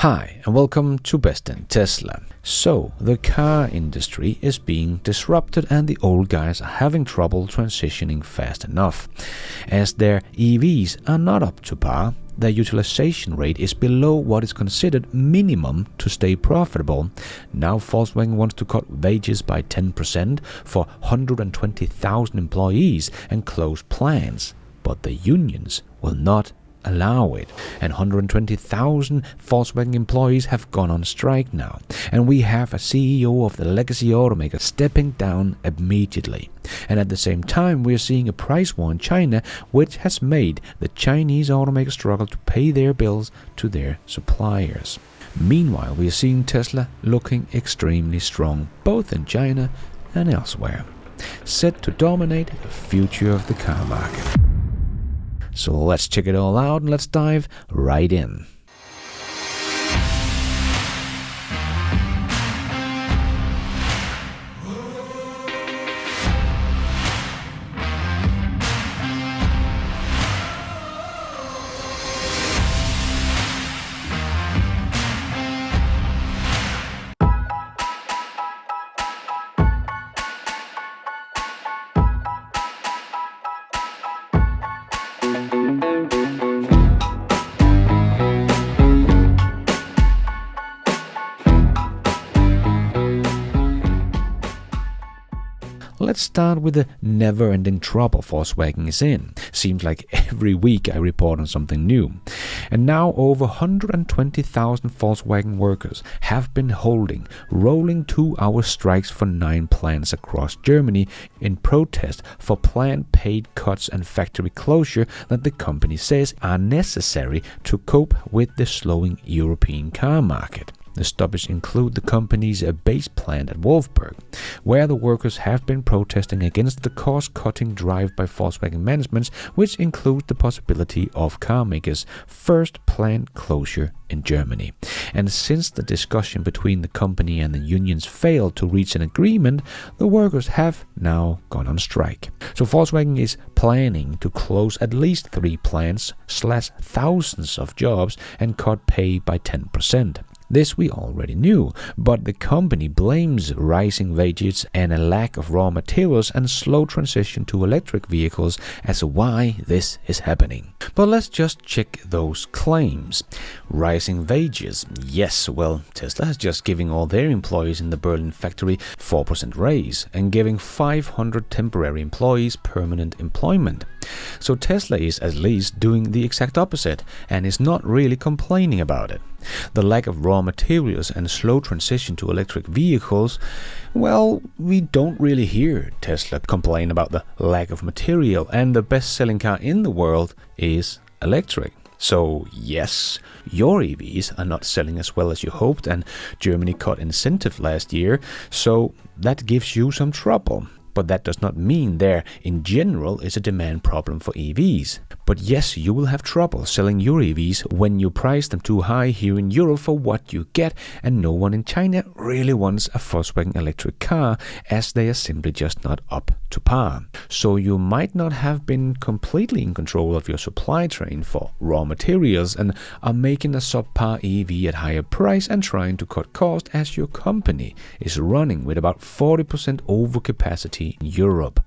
Hi, and welcome to Best in Tesla. So, the car industry is being disrupted and the old guys are having trouble transitioning fast enough. As their EVs are not up to par, their utilization rate is below what is considered minimum to stay profitable. Now Volkswagen wants to cut wages by 10% for 120,000 employees and close plants, but the unions will not allow it, and 120,000 Volkswagen employees have gone on strike now, and we have a CEO of the legacy automaker stepping down immediately. And at the same time, we are seeing a price war in China, which has made the Chinese automakers struggle to pay their bills to their suppliers. Meanwhile, we are seeing Tesla looking extremely strong, both in China and elsewhere, set to dominate the future of the car market. So let's check it all out and let's dive right in. Let's start with the never-ending trouble Volkswagen is in. Seems like every week I report on something new. And now over 120,000 Volkswagen workers have been holding rolling 2-hour strikes for 9 plants across Germany in protest for planned paid cuts and factory closure that the company says are necessary to cope with the slowing European car market. The stoppage include the company's base plant at Wolfsburg, where the workers have been protesting against the cost-cutting drive by Volkswagen management, which includes the possibility of car makers' first plant closure in Germany. And since the discussion between the company and the unions failed to reach an agreement, the workers have now gone on strike. So Volkswagen is planning to close at least 3 plants, slash thousands of jobs, and cut pay by 10%. This we already knew, but the company blames rising wages and a lack of raw materials and slow transition to electric vehicles as why this is happening. But let's just check those claims. Rising wages. Yes, well, Tesla is just giving all their employees in the Berlin factory 4% raise and giving 500 temporary employees permanent employment. So Tesla is at least doing the exact opposite and is not really complaining about it. The lack of raw materials and slow transition to electric vehicles, well, we don't really hear Tesla complain about the lack of material, and the best-selling car in the world is electric. So yes, your EVs are not selling as well as you hoped, and Germany cut incentive last year, so that gives you some trouble. But that does not mean there, in general, is a demand problem for EVs. But yes, you will have trouble selling your EVs when you price them too high here in Europe for what you get, and no one in China really wants a Volkswagen electric car, as they are simply just not up to par. So you might not have been completely in control of your supply chain for raw materials and are making a subpar EV at higher price and trying to cut cost, as your company is running with about 40% overcapacity in Europe.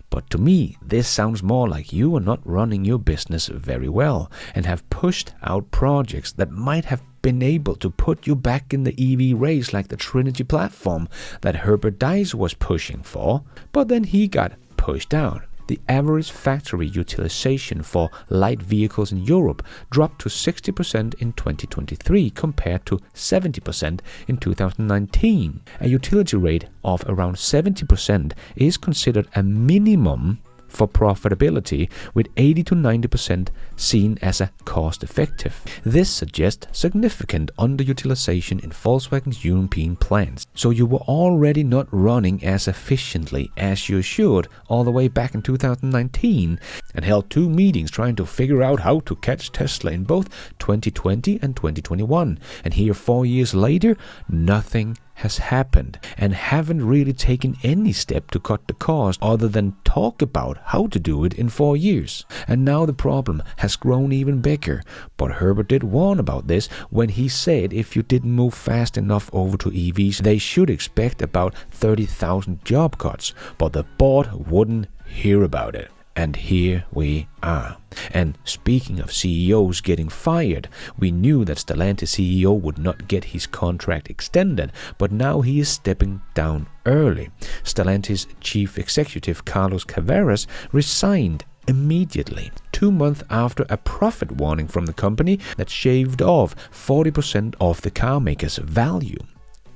But to me, this sounds more like you are not running your business very well and have pushed out projects that might have been able to put you back in the EV race, like the Trinity platform that Herbert Diess was pushing for, but then he got pushed out. The average factory utilization for light vehicles in Europe dropped to 60% in 2023 compared to 70% in 2019. A utility rate of around 70% is considered a minimum for profitability, with 80 to 90% seen as a cost-effective. This suggests significant underutilization in Volkswagen's European plants. So you were already not running as efficiently as you should all the way back in 2019 and held 2 meetings trying to figure out how to catch Tesla in both 2020 and 2021. And here 4 years later, nothing has happened and haven't really taken any step to cut the cost other than talk about how to do it in 4 years. And now the problem has grown even bigger. But Herbert did warn about this when he said if you didn't move fast enough over to EVs, they should expect about 30,000 job cuts. But the board wouldn't hear about it. And here we are. And speaking of CEOs getting fired, we knew that Stellantis CEO would not get his contract extended, but now he is stepping down early. Stellantis chief executive Carlos Caveras resigned immediately, 2 months after a profit warning from the company that shaved off 40% of the carmaker's value.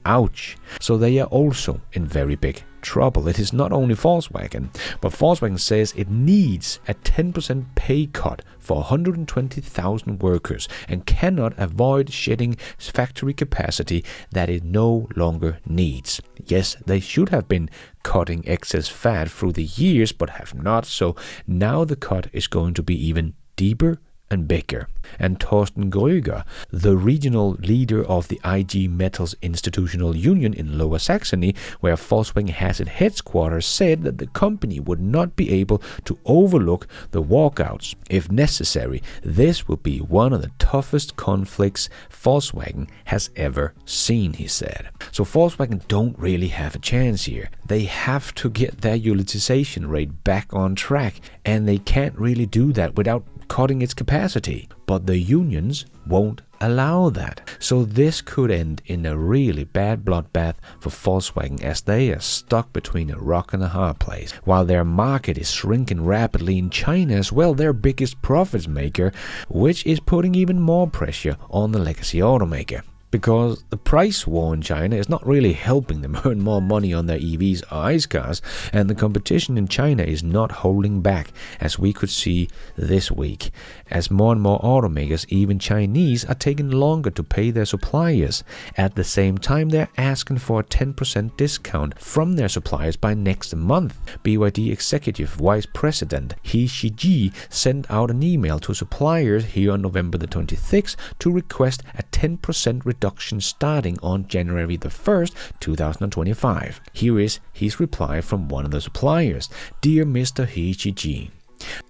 Ouch. So they are also in very big trouble. It is not only Volkswagen, but Volkswagen says it needs a 10% pay cut for 120,000 workers and cannot avoid shedding factory capacity that it no longer needs. Yes, they should have been cutting excess fat through the years, but have not, so now the cut is going to be even deeper and bigger. And Thorsten Gröger, the regional leader of the IG Metals Institutional Union in Lower Saxony, where Volkswagen has its headquarters, said that the company would not be able to overlook the walkouts. If necessary, this will be one of the toughest conflicts Volkswagen has ever seen, he said. So Volkswagen don't really have a chance here. They have to get their utilization rate back on track, and they can't really do that without cutting its capacity. But the unions won't allow that. So this could end in a really bad bloodbath for Volkswagen, as they are stuck between a rock and a hard place. While their market is shrinking rapidly in China as well, their biggest profits maker, which is putting even more pressure on the legacy automaker. Because the price war in China is not really helping them earn more money on their EVs or ICE cars, and the competition in China is not holding back, as we could see this week, as more and more automakers, even Chinese, are taking longer to pay their suppliers. At the same time, they're asking for a 10% discount from their suppliers by next month. BYD Executive Vice President He Shiji sent out an email to suppliers here on November the 26th to request a 10% reduction starting on January the 1st, 2025. Here is his reply from one of the suppliers. Dear Mr. Hichiji,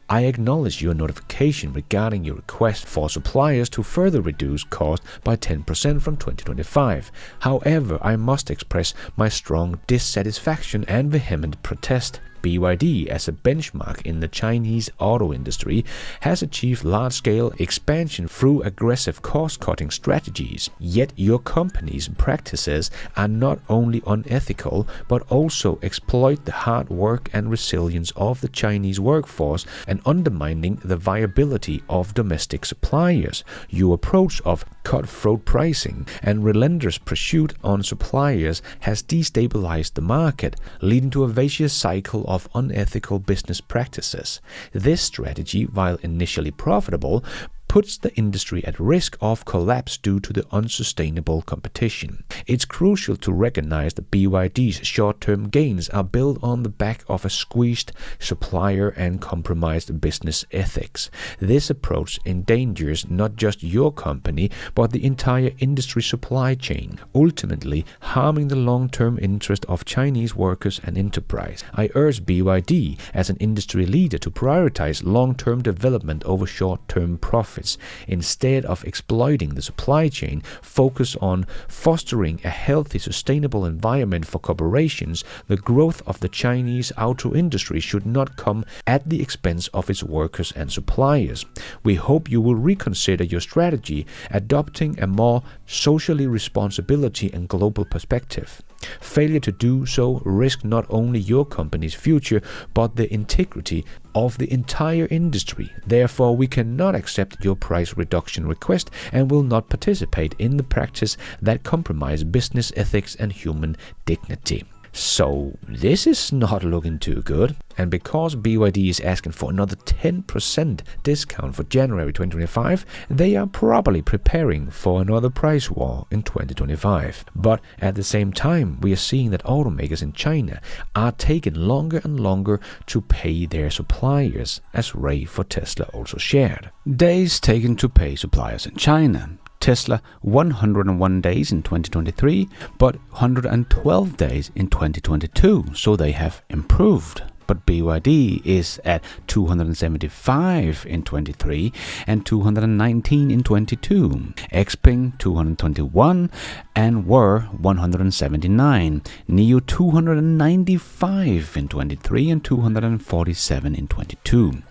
I acknowledge your notification regarding your request for suppliers to further reduce cost by 10% from 2025. However, I must express my strong dissatisfaction and vehement protest. BYD, as a benchmark in the Chinese auto industry, has achieved large-scale expansion through aggressive cost-cutting strategies. Yet your company's practices are not only unethical, but also exploit the hard work and resilience of the Chinese workforce and undermining the viability of domestic suppliers. Your approach of cutthroat pricing and relentless pursuit on suppliers has destabilized the market, leading to a vicious cycle of unethical business practices. This strategy, while initially profitable, puts the industry at risk of collapse due to the unsustainable competition. It's crucial to recognize that BYD's short-term gains are built on the back of a squeezed supplier and compromised business ethics. This approach endangers not just your company, but the entire industry supply chain, ultimately harming the long-term interest of Chinese workers and enterprise. I urge BYD as an industry leader to prioritize long-term development over short-term profits. Instead of exploiting the supply chain, focus on fostering a healthy, sustainable environment for corporations. The growth of the Chinese auto industry should not come at the expense of its workers and suppliers. We hope you will reconsider your strategy, adopting a more socially responsibility and global perspective. Failure to do so risks not only your company's future, but the integrity of the entire industry. Therefore, we cannot accept your price reduction request and will not participate in the practice that compromise business ethics and human dignity. So this is not looking too good. And because BYD is asking for another 10% discount for January 2025, they are probably preparing for another price war in 2025. But at the same time, we are seeing that automakers in China are taking longer and longer to pay their suppliers, as Ray for Tesla also shared. Days taken to pay suppliers in China. Tesla 101 days in 2023, but 112 days in 2022, so they have improved. But BYD is at 275 in 23 and 219 in 22. Xpeng 221 and were 179. NIO 295 in 23 and 247 in 22.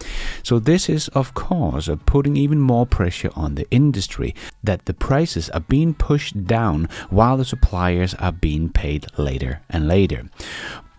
So this is of course putting even more pressure on the industry, that the prices are being pushed down while the suppliers are being paid later and later.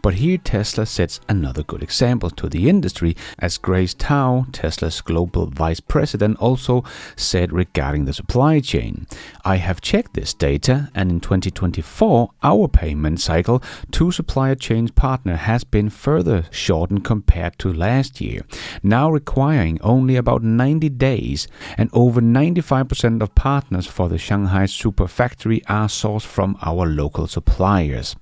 But here Tesla sets another good example to the industry, as Grace Tao, Tesla's global vice president, also said regarding the supply chain. I have checked this data, and in 2024, our payment cycle to supplier chain partner has been further shortened compared to last year, now requiring only about 90 days, and over 95% of partners for the Shanghai Super Factory are sourced from our local suppliers.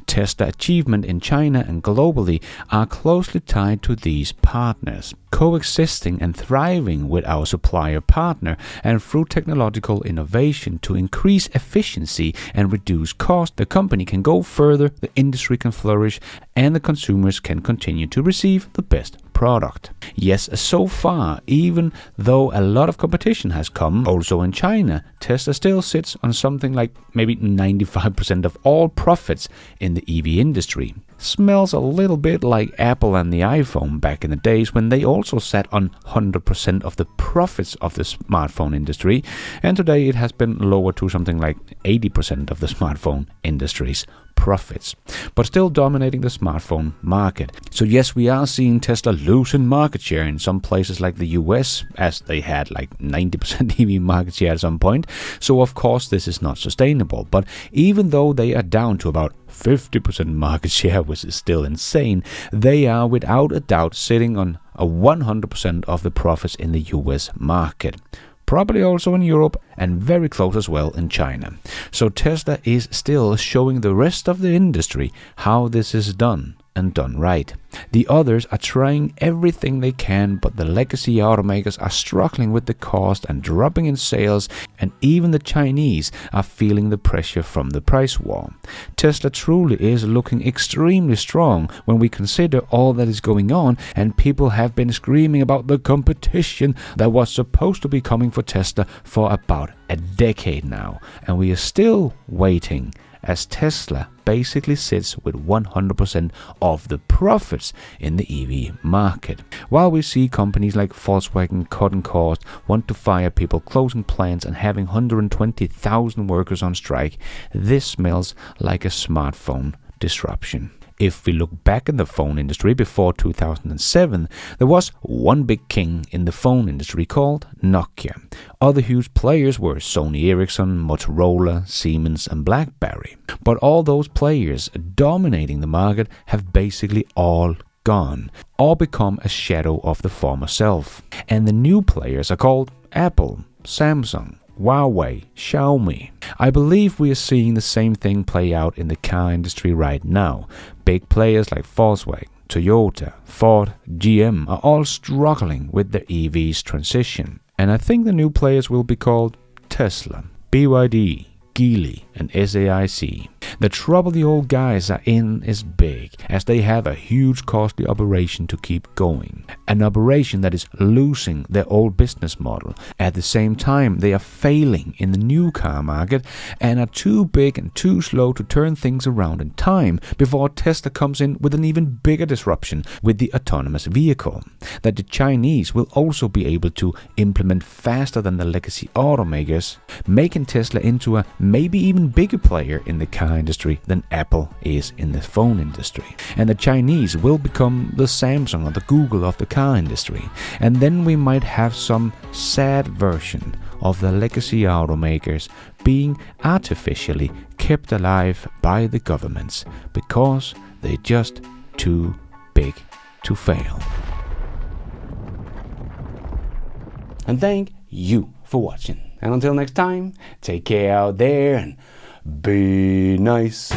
Tesla achievement in China and globally are closely tied to these partners, coexisting and thriving with our supplier partner, and through technological innovation to increase efficiency and reduce cost, the company can go further, the industry can flourish, and the consumers can continue to receive the best product. Yes, so far, even though a lot of competition has come, also in China, Tesla still sits on something like maybe 95% of all profits in the EV industry. Smells a little bit like Apple and the iPhone back in the days when they also sat on 100% of the profits of the smartphone industry, and today it has been lowered to something like 80% of the smartphone industry's profits, but still dominating the smartphone market. So yes, we are seeing Tesla losing market share in some places like the US, as they had like 90% EV market share at some point. So of course this is not sustainable, but even though they are down to about 50% market share, which is still insane, they are without a doubt sitting on a 100% of the profits in the US market. Probably also in Europe, and very close as well in China. So Tesla is still showing the rest of the industry how this is done, and done right. The others are trying everything they can, but the legacy automakers are struggling with the cost and dropping in sales, and even the Chinese are feeling the pressure from the price war. Tesla truly is looking extremely strong when we consider all that is going on, and people have been screaming about the competition that was supposed to be coming for Tesla for about a decade now, and we are still waiting, as Tesla basically sits with 100% of the profits in the EV market. While we see companies like Volkswagen cutting costs, want to fire people, closing plants, and having 120,000 workers on strike, this smells like a smartphone disruption. If we look back in the phone industry before 2007, there was one big king in the phone industry called Nokia. Other huge players were Sony Ericsson, Motorola, Siemens, and BlackBerry. But all those players dominating the market have basically all gone, or become a shadow of the former self. And the new players are called Apple, Samsung, Huawei, Xiaomi. I believe we are seeing the same thing play out in the car industry right now. Big players like Volkswagen, Toyota, Ford, GM are all struggling with their EV's transition. And I think the new players will be called Tesla, BYD, Geely, and SAIC. The trouble the old guys are in is big, as they have a huge costly operation to keep going. An operation that is losing their old business model. At the same time, they are failing in the new car market and are too big and too slow to turn things around in time before Tesla comes in with an even bigger disruption with the autonomous vehicle, that the Chinese will also be able to implement faster than the legacy automakers, making Tesla into a maybe even bigger player in the car industry than Apple is in the phone industry. And the Chinese will become the Samsung or the Google of the car industry. And then we might have some sad version of the legacy automakers being artificially kept alive by the governments because they're just too big to fail. And thank you for watching. And until next time, take care out there and be nice.